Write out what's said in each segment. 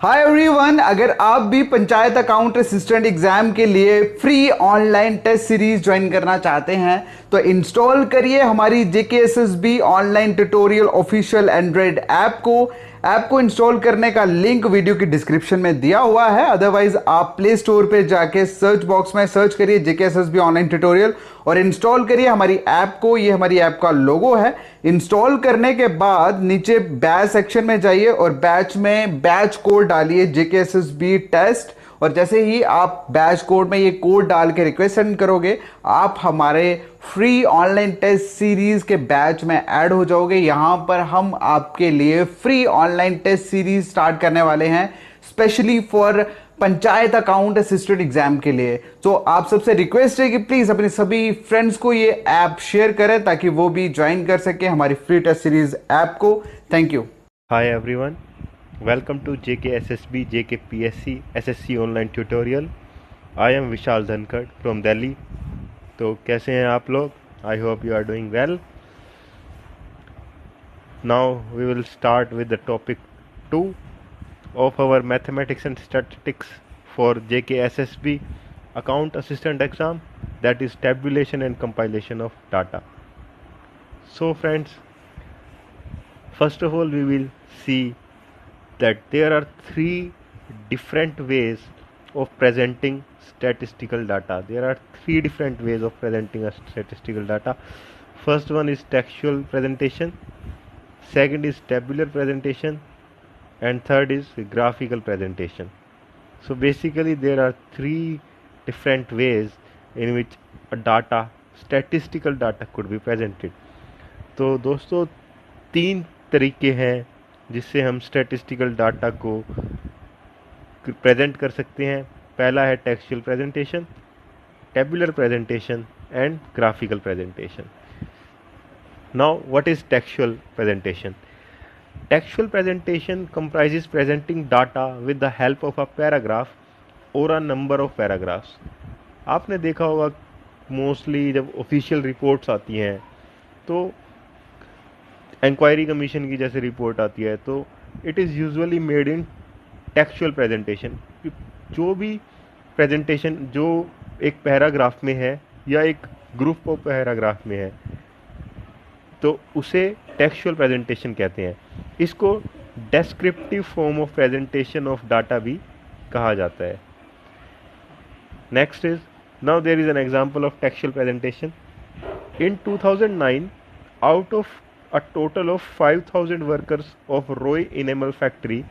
Hi everyone, अगर आप भी पंचायत अकाउंट असिस्टेंट एग्जाम के लिए free online test series join करना चाहते हैं तो इंस्टॉल करिए हमारी JKSSB online tutorial official android app को इंस्टॉल करने का लिंक वीडियो की डिस्क्रिप्शन में दिया हुआ है। अदरवाइज आप प्ले स्टोर पे जाके सर्च बॉक्स में सर्च करिए JKSSB ऑनलाइन ट्यूटोरियल और इंस्टॉल करिए हमारी ऐप को। ये हमारी ऐप का लोगो है। इंस्टॉल करने के बाद नीचे बैच सेक्शन में जाइए और बैच में बैच कोड डालिए JKSSB टेस्ट, और जैसे ही आप बैच कोड में ये कोड डाल के रिक्वेस्ट सेंड करोगे आप हमारे फ्री ऑनलाइन टेस्ट सीरीज के बैच में ऐड हो जाओगे। यहां पर हम आपके लिए free online test series start करने वाले हैं specially for panchayat account assistant exam के लिए। तो आप सबसे रिक्वेस्ट है कि प्लीज अपने सभी फ्रेंड्स को ये ऐप शेयर करें ताकि वो भी ज्वाइन कर सके हमारी फ्री टेस्ट सीरीज ऐप को। Thank you. Hi everyone, welcome to JKSSB JKPSC SSC online tutorial. I am Vishal Dhankhar from Delhi. तो कैसे हैं आप लोग? I hope you are doing well. Now we will start with the topic 2 of our mathematics and statistics for JKSSB account assistant exam, that is tabulation and compilation of data. So friends, first of all we will see that there are 3 different ways of presenting statistical data. There are 3 different ways of presenting a statistical data. First one is textual presentation, second is tabular presentation, and third is graphical presentation. So basically there are 3 different ways in which a statistical data could be presented. तो दोस्तों 3 तरीके हैं जिससे हम statistical data को present कर सकते हैं। पहला है textual presentation, tabular presentation and graphical presentation. Now what is textual presentation? Textual presentation comprises presenting data with the help of a paragraph or a number of paragraphs. आपने देखा होगा mostly जब ऑफिशियल रिपोर्ट्स आती हैं तो inquiry commission की जैसे report आती है तो it is usually made in textual presentation. जो भी प्रेजेंटेशन जो एक पैराग्राफ में है या एक ग्रुप ऑफ पैराग्राफ में है तो उसे टेक्सचुअल प्रेजेंटेशन कहते हैं। इसको descriptive form of presentation of data भी कहा जाता है। Next is, now there is an example of textual presentation. In 2009 out of a total of 5000 workers of Roy enamel factory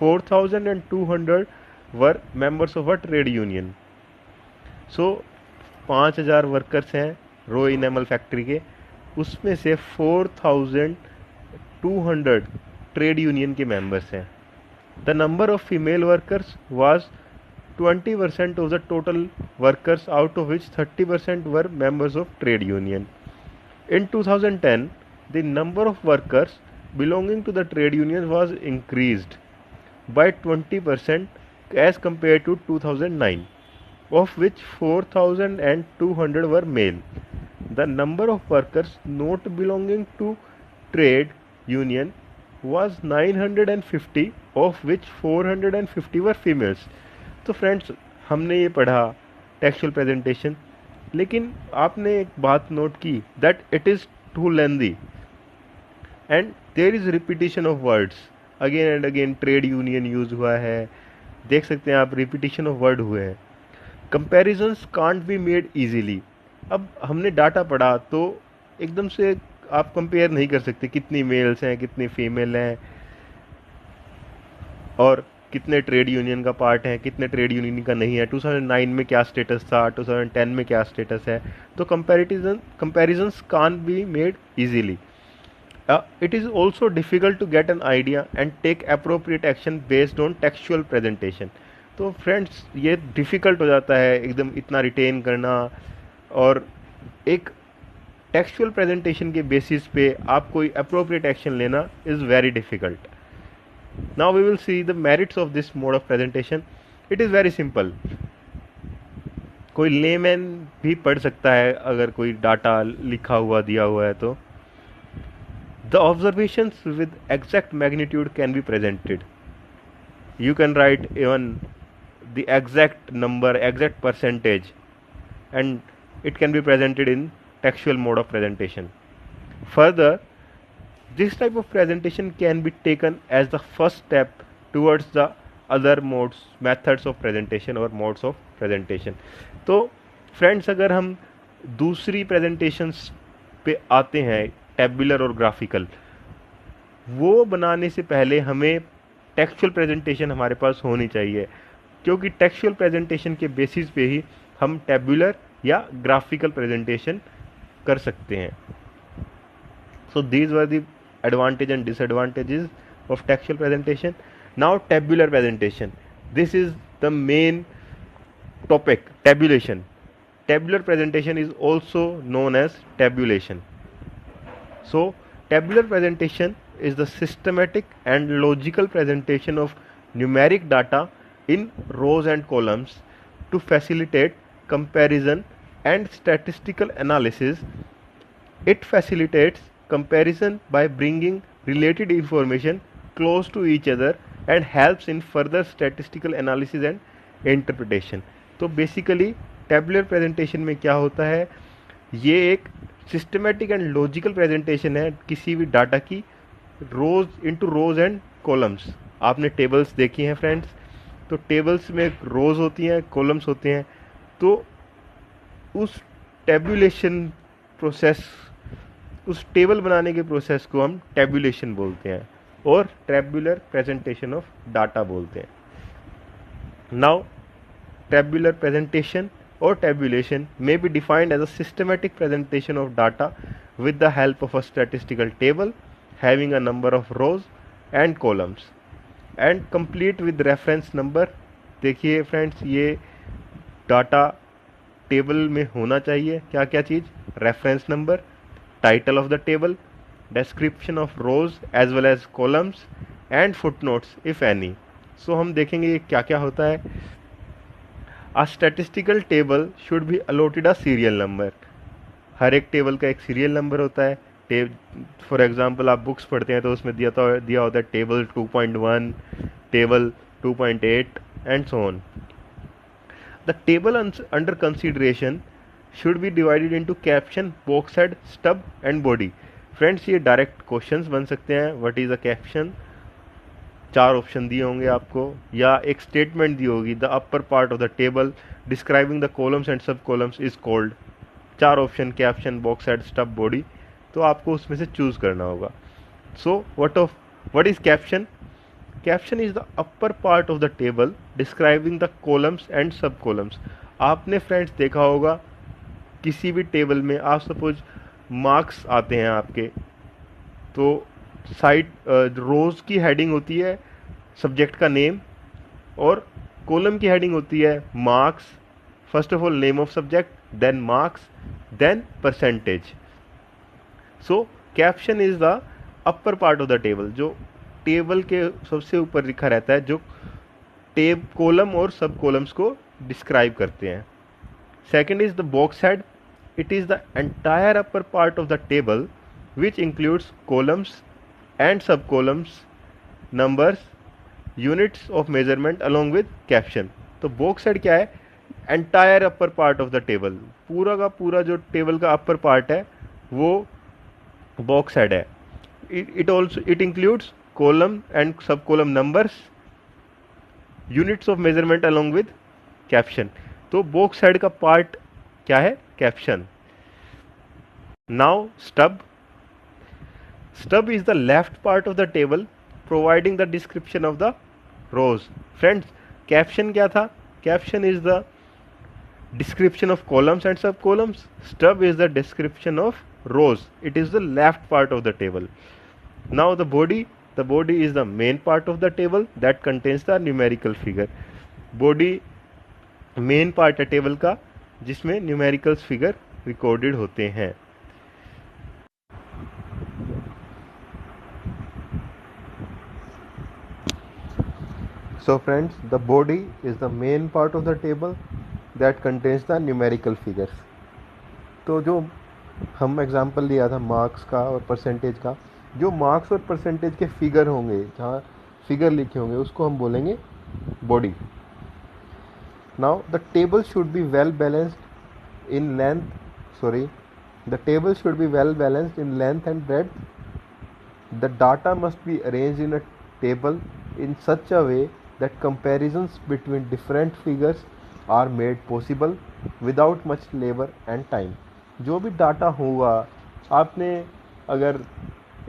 4200 were members of a trade union. So 5000 workers हैं Roy enamel factory के, उसमें से 4200 trade union के members हैं। The number of female workers was 20% of the total workers, out of which 30% were members of trade union. In 2010 the number of workers belonging to the trade union was increased by 20% as compare to 2009, of which 4200 were male. The number of workers not belonging to trade union was 950, of which 450 were females. तो friends हमने ये पढ़ा textual presentation, लेकिन आपने एक बात note की that it is too lengthy and there is repetition of words again and again. Trade union use हुआ है, देख सकते हैं आप, रिपीटिशन ऑफ वर्ड हुए हैं। Comparisons can't be made easily. अब हमने डाटा पढ़ा तो एकदम से आप कंपेयर नहीं कर सकते कितनी मेल्स हैं कितनी फीमेल हैं और कितने ट्रेड यूनियन का पार्ट है कितने ट्रेड यूनियन का नहीं है, 2009 में क्या स्टेटस था, 2010 में क्या स्टेटस है। तो comparisons can't be made easily. It is also difficult to get an idea and take appropriate action based on textual presentation. तो फ्रेंड्स ये डिफ़िकल्ट हो जाता है एकदम इतना रिटेन करना, और एक टेक्सचुअल प्रेजेंटेशन के बेसिस पे आप कोई अप्रोप्रिएट एक्शन लेना is very difficult. Now we will see the merits of this mode of presentation. It is very simple, कोई लेमैन भी पढ़ सकता है अगर कोई डाटा लिखा हुआ दिया हुआ है तो। The observations with exact magnitude can be presented. You can write even the exact number, exact percentage, and it can be presented in textual mode of presentation. Further, this type of presentation can be taken as the first step towards the other methods of presentation or modes of presentation. तो friends, अगर हम दूसरी presentations पे आते हैं, tabular और graphical, वो बनाने से पहले हमें टेक्सचुअल प्रेजेंटेशन हमारे पास होनी चाहिए, क्योंकि टेक्सचुअल प्रेजेंटेशन के बेसिस पे ही हम टेबुलर या ग्राफिकल प्रेजेंटेशन कर सकते हैं. So these were the advantage and disadvantages of textual presentation. Now tabular presentation. This is the main topic, tabulation. Tabular presentation is also known as tabulation. So tabular presentation is the systematic and logical presentation of numeric data in rows and columns to facilitate comparison and statistical analysis. It facilitates comparison by bringing related information close to each other and helps in further statistical analysis and interpretation. तो basically tabular presentation में क्या होता है, ये एक systematic and logical presentation है किसी भी डाटा की, रोज इनटू रोज एंड कॉलम्स. आपने टेबल्स देखी हैं फ्रेंड्स, तो टेबल्स में रोज होती हैं, कॉलम्स होते हैं. तो उस टेबुलेशन प्रोसेस, उस टेबल बनाने के प्रोसेस को हम टेबुलेशन बोलते हैं और टेबुलर प्रेजेंटेशन ऑफ डाटा बोलते हैं. Now tabular presentation or tabulation may be defined as a systematic presentation of data with the help of a statistical table having a number of rows and columns and complete with reference number. देखिए friends, ये data table में होना चाहिए क्या क्या चीज़, reference number, title of the table, description of rows as well as columns and footnotes if any. So हम देखेंगे ये क्या क्या होता है. A statistical table should be allotted a serial number. हर एक टेबल का एक सीरियल नंबर होता है. फॉर एग्जांपल आप बुक्स पढ़ते हैं तो उसमें दिया होता है table 2.1, table 2.8 and so on. The table under consideration should be divided into caption, box head, stub and body. Friends, ये डायरेक्ट क्वेश्चंस बन सकते हैं. What is a caption, 4 option दिए होंगे आपको, या एक स्टेटमेंट दी होगी, the upper part of the table describing the columns and sub columns is called. 4 option, caption, box head, stub, body. तो आपको उसमें से चूज करना होगा. So what is caption? Caption is the upper part of the table describing the columns and sub columns. आपने friends देखा होगा किसी भी टेबल में, आप सपोज मार्क्स आते हैं आपके, तो साइड रोज की हेडिंग होती है सब्जेक्ट का नेम और कॉलम की हेडिंग होती है marks. First of all name of subject, then marks, then percentage. So caption is the upper part of the table, जो टेबल के सबसे ऊपर लिखा रहता है, जो कॉलम और सब कॉलम्स को डिस्क्राइब करते हैं. Second is the box head. It is the entire upper part of the table which includes columns and sub columns, numbers, units of measurement along with caption. तो बॉक्स हेड क्या है? Entire upper part of the table. पूरा का पूरा जो table का upper part है वो बॉक्स हेड है. इट इंक्लूड्स कॉलम एंड सब column numbers, units of measurement along with caption. तो बॉक्स हेड का पार्ट क्या है? Caption. Now stub. Stub is the left part of the table providing the description of the rows. Friends, caption क्या था? Caption is the description of columns and sub columns. Stub is the description of rows. It is the left part of the table. Now the body. The body is the main part of the table that contains the numerical figure. Body main part है table का जिसमें numericals figure recorded होते हैं. So friends, the body is the main part of the table that contains the numerical figures. तो जो हम example लिया था मार्क्स का और परसेंटेज का, जो मार्क्स और परसेंटेज के फिगर होंगे, जहाँ फिगर लिखे होंगे उसको हम बोलेंगे body. Now the table should be well balanced in length, sorry, the table should be well balanced in length and breadth. The data must be arranged in a table in such a way that comparisons between different figures are made possible without much labor and time. जो भी data होगा, आपने अगर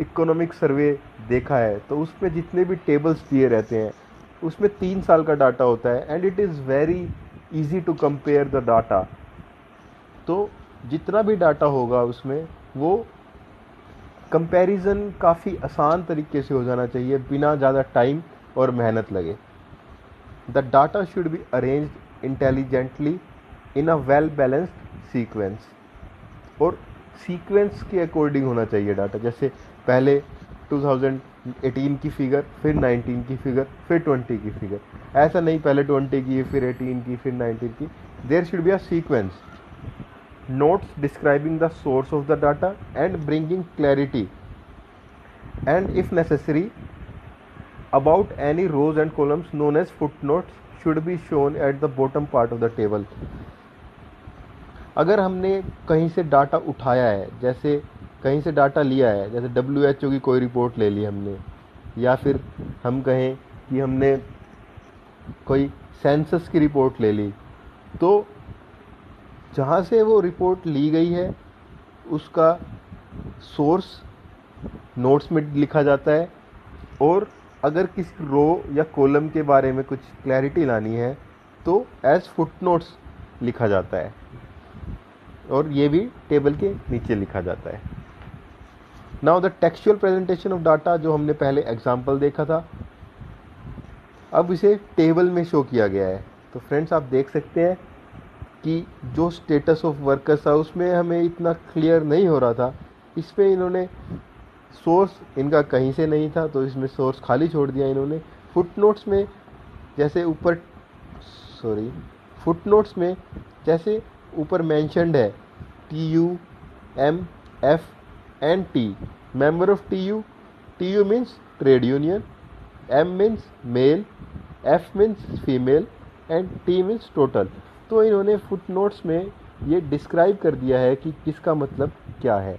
economic survey देखा है तो उसमें जितने भी टेबल्स दिए रहते हैं उसमें 3 साल का डाटा होता है and it is very easy to compare the data. तो जितना भी डाटा होगा उसमें वो कंपैरिजन काफ़ी आसान तरीके से हो जाना चाहिए बिना ज़्यादा टाइम और मेहनत लगे. The data should be arranged intelligently in a well balanced sequence. और सीक्वेंस के अकॉर्डिंग होना चाहिए डाटा. जैसे पहले 2018 की फिगर, फिर 19 की फिगर, फिर 20 की फिगर. ऐसा नहीं पहले 20 की फिर 18 की फिर 19 की. There should be a sequence. Notes describing the source of the data and bringing clarity and if necessary about any rows and columns known as footnotes should be shown at the bottom part of the table. अगर हमने कहीं से data उठाया है, जैसे कहीं से data लिया है, जैसे WHO की कोई रिपोर्ट ले ली हमने, या फिर हम कहें कि हमने कोई सेंसस की रिपोर्ट ले ली, तो जहाँ से वो रिपोर्ट ली गई है उसका सोर्स नोट्स में लिखा जाता है. और अगर किसी रो या कॉलम के बारे में कुछ क्लैरिटी लानी है तो एज फुटनोट्स लिखा जाता है और ये भी टेबल के नीचे लिखा जाता है. Now the textual presentation of data, जो हमने पहले एग्जांपल देखा था, अब इसे टेबल में शो किया गया है. तो फ्रेंड्स आप देख सकते हैं कि जो स्टेटस ऑफ वर्कर्स था उसमें हमें इतना क्लियर नहीं हो रहा था. इसमें इन्होंने सोर्स इनका कहीं से नहीं था तो इसमें सोर्स खाली छोड़ दिया इन्होंने. फुटनोट्स में जैसे ऊपर मेंशन्ड है TU, M, F and T, member of TU means trade union, M means male, F means female and T means total. तो इन्होंने फुटनोट्स में ये डिस्क्राइब कर दिया है कि किसका मतलब क्या है.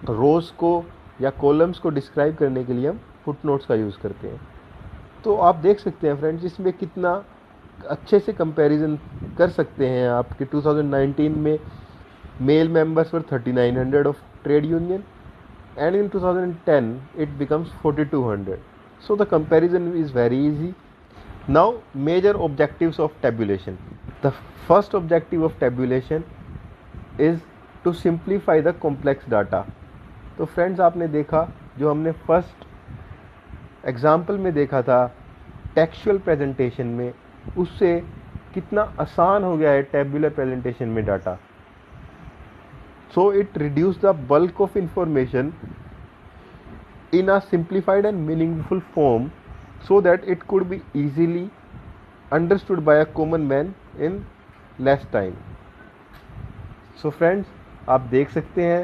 रोज़ को या कॉलम्स को डिस्क्राइब करने के लिए हम फुटनोट्स का यूज़ करते हैं. तो आप देख सकते हैं फ्रेंड्स इसमें कितना अच्छे से कंपैरिजन कर सकते हैं आप कि 2019 में male members were 3900 of trade union and in 2010 it becomes 4200. So the comparison is very easy. Now major objectives of tabulation. The first objective of tabulation is to simplify the complex data. तो friends आपने देखा जो हमने first example में देखा था textual presentation में, उससे कितना आसान हो गया है टेबुलर प्रेजेंटेशन में data. So it reduce the bulk of information in a simplified and meaningful form so that it could be easily understood by a common man in less time. So friends, आप देख सकते हैं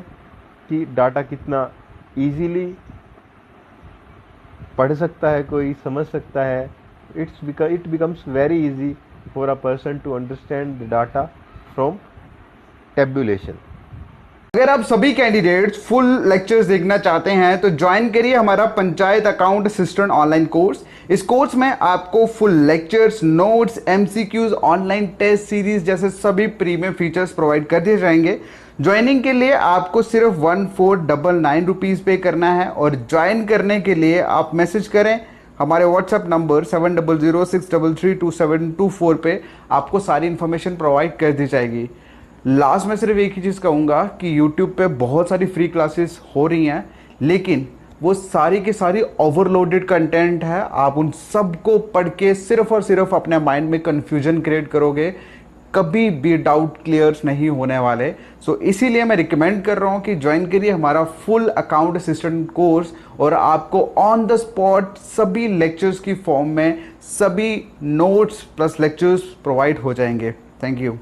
कि data कितना easily पढ़ सकता है, कोई समझ सकता है. It becomes very easy for a person to understand the data from tabulation. अगर आप सभी कैंडिडेट्स फुल लेक्चर्स देखना चाहते हैं तो ज्वाइन करिए हमारा panchayat account assistant online course. इस कोर्स में आपको full lectures, notes, MCQs, online test series जैसे सभी प्रीमियम फीचर्स प्रोवाइड कर दिए जाएंगे. ज्वाइनिंग के लिए आपको सिर्फ 1499 रुपीज़ पे करना है और ज्वाइन करने के लिए आप मैसेज करें हमारे व्हाट्सएप नंबर 7006332724 पे. आपको सारी इन्फॉर्मेशन प्रोवाइड कर दी जाएगी. लास्ट में सिर्फ एक ही चीज़ कहूँगा कि YouTube पे बहुत सारी फ्री क्लासेस हो रही हैं, लेकिन वो सारी की सारी ओवरलोडेड कंटेंट है. आप उन सबको पढ़ के सिर्फ और सिर्फ अपने माइंड में कन्फ्यूजन क्रिएट करोगे, कभी भी डाउट क्लियर्स नहीं होने वाले. सो इसीलिए मैं रिकमेंड कर रहा हूँ कि ज्वाइन करिए हमारा फुल अकाउंट असिस्टेंट कोर्स और आपको ऑन द स्पॉट सभी लेक्चर्स की फॉर्म में सभी नोट्स प्लस लेक्चर्स प्रोवाइड हो जाएंगे. Thank you.